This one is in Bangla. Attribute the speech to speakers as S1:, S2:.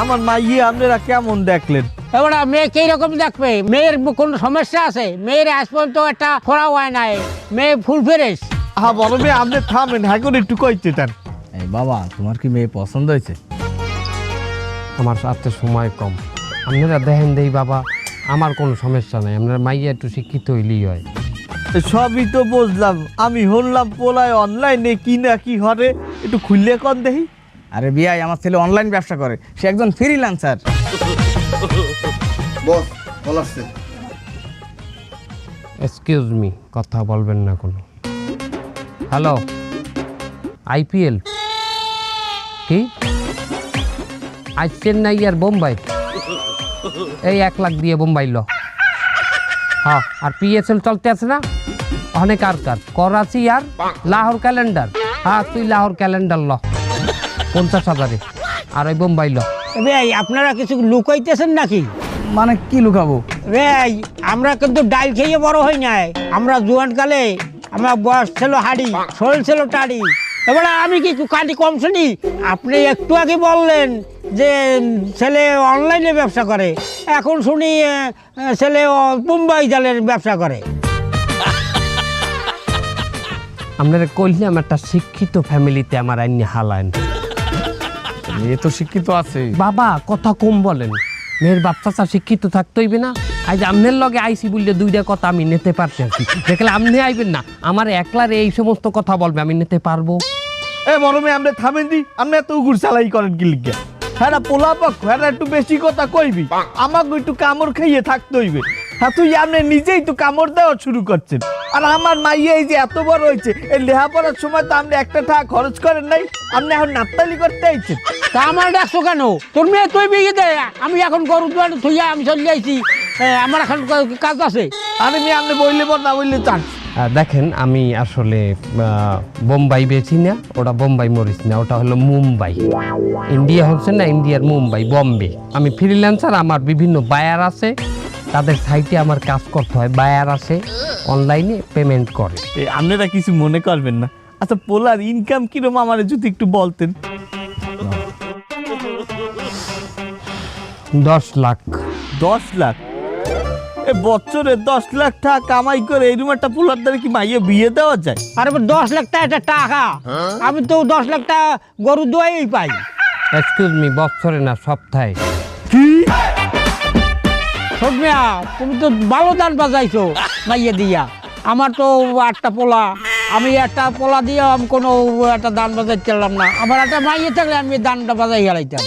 S1: আমার মাইয়ে আপনারা কেমন দেখলেন?
S2: এবার মেয়ে কি রকম দেখবে? মেয়ের কোনো সমস্যা আছে? মেয়ের আজ পর্যন্ত একটা ফোড়া হয় নাই, মেয়ে ফুল ফ্রেশ।
S1: হ্যাঁ বড় মেয়ে, আপনি থামেন, হ্যাঁ করে একটু কইতে দেন।
S3: এই বাবা, তোমার কি মেয়ে পছন্দ হয়েছে?
S4: আমার হাতে সময় কম, আপনারা দেখেন দেই বাবা, আমার কোনো সমস্যা নাই, আপনার মাইয়া একটু শিক্ষিত হইলেই হয়।
S1: সবই তো বুঝলাম, আমি শুনলাম পোলায় অনলাইনে কি না কি হরে, একটু খুললে কন দেখি।
S3: আরে বিয়াই, আমার ছেলে অনলাইন ব্যবসা করে, সে একজন ফ্রিল্যান্সার।
S5: বস বল আসছে।
S4: এক্সকিউজ মি, কথা বলবেন না কোনো। হ্যালো, আইপিএল কি আজ চেন্নাই আর বোম্বাই? এই 1 লাখ দিয়ে বোম্বাই ল। হ্যাঁ, আর পিএসএল চলতে আছে না অনেক, আর করাচি আর লাহোর ক্যালেন্ডার। হ্যাঁ, তুই লাহোর ক্যালেন্ডার ল 50,000-এ, আর ওই বোম্বাই ল।
S2: ভাই আপনারা কিছু লুকাইতেছেন নাকি?
S3: মানে কি লুকাবো?
S2: ভাই আমরা কিন্তু ডাল খেয়ে বড় হই নাই। আমরা জোয়ানকালে আমার বয়স ছিল হাড়ি, শরীর ছিল টাড়ি। এবারে আমি কি কাটি কম শুনি? আপনি একটু আগে বললেন যে ছেলে অনলাইনে ব্যবসা করে, এখন শুনি ছেলে মুম্বাই জালের ব্যবসা করে।
S4: আপনারা কইলাম একটা শিক্ষিত ফ্যামিলিতে আমার আইনি হালায়ন।
S3: মেয়ে তো শিক্ষিত আছে
S4: বাবা, কথা কম বলেন। মেয়ের বাচ্চা শিক্ষিত থাকতে হইবে না? আজ আমনের লগে আইসি বললে 2টা কথা আমি নিতে পারছি আর কি। দেখলে আপনি আইবেন না, আমার একলার এই সমস্ত কথা বলবে, আমি নিতে পারবো?
S1: এ বড় মেয়ে, আপনি থামেন দি, আপনি এত উগুর চালাই করেন কি লিখে? হ্যাঁ না পোলা পক্ষ, হ্যাঁ না একটু বেশি কথা কইবি, আমাকে একটু কামড় খাইয়ে থাকতে হইবে। হ্যাঁ তুই আপনি নিজেই তো কামড় দেওয়া শুরু করছেন। আর আমার মাইয়া এই যে এত বড় হয়েছে, এই লেখাপড়ার সময় তো আপনি একটা টাকা খরচ করেন নাই, আপনি এখন নাপতালি করতে আইছেন।
S2: তা আমার ডাকছো কেন? তোর মেয়ে তুই বিয়ে দে, আমি এখন গরু দুয়ার থইয়া আমি চলে যাইছি, আমার এখন কাজ আছে।
S1: আরে মেয়ে, আপনি বললে বল না বললে চান।
S4: দেখেন, আমি আসলে বোম্বাই বেছি না, ওটা বোম্বাই মরিচ না, ওটা হলো মুম্বাই। ইন্ডিয়া হচ্ছে না, ইন্ডিয়ার মুম্বাই, বম্বে। আমি ফ্রিল্যান্সার, আমার বিভিন্ন বায়ার আছে, তাদের সাইটে আমার কাজ করতে হয়। বায়ার আছে, অনলাইনে পেমেন্ট করে।
S1: আপনারা কিছু মনে করবেন না। আচ্ছা, পোলার ইনকাম কিরম আমার যদি একটু বলতেন।
S4: 10 লাখ।
S1: 10 লাখ? এ বছরে 10 লাখ টাকা কামাই করে এইরকম একটা পোলার দ্বারা কি মাইয়া বিয়ে দেওয়া যায়?
S2: আরে 10 লাখ টাকা একটা টাকা, আমি তো 10 লাখ টাকা গরু দুয়াই পাই।
S4: এক্সকিউজ মি, বছরে না সপ্তাহে।
S1: কি?
S2: সৌমিয়া, তুমি তো ভালো দান বাজাইছো মাইয়া দিয়া। আমার তো 8টা পোলা, আমি একটা পোলা দিয়ে আমি কোনো একটা দান বাজাইতে পারলাম না। আমার একটা মাইয়া থাকলে আমি দানটা বাজাই হারাইতাম।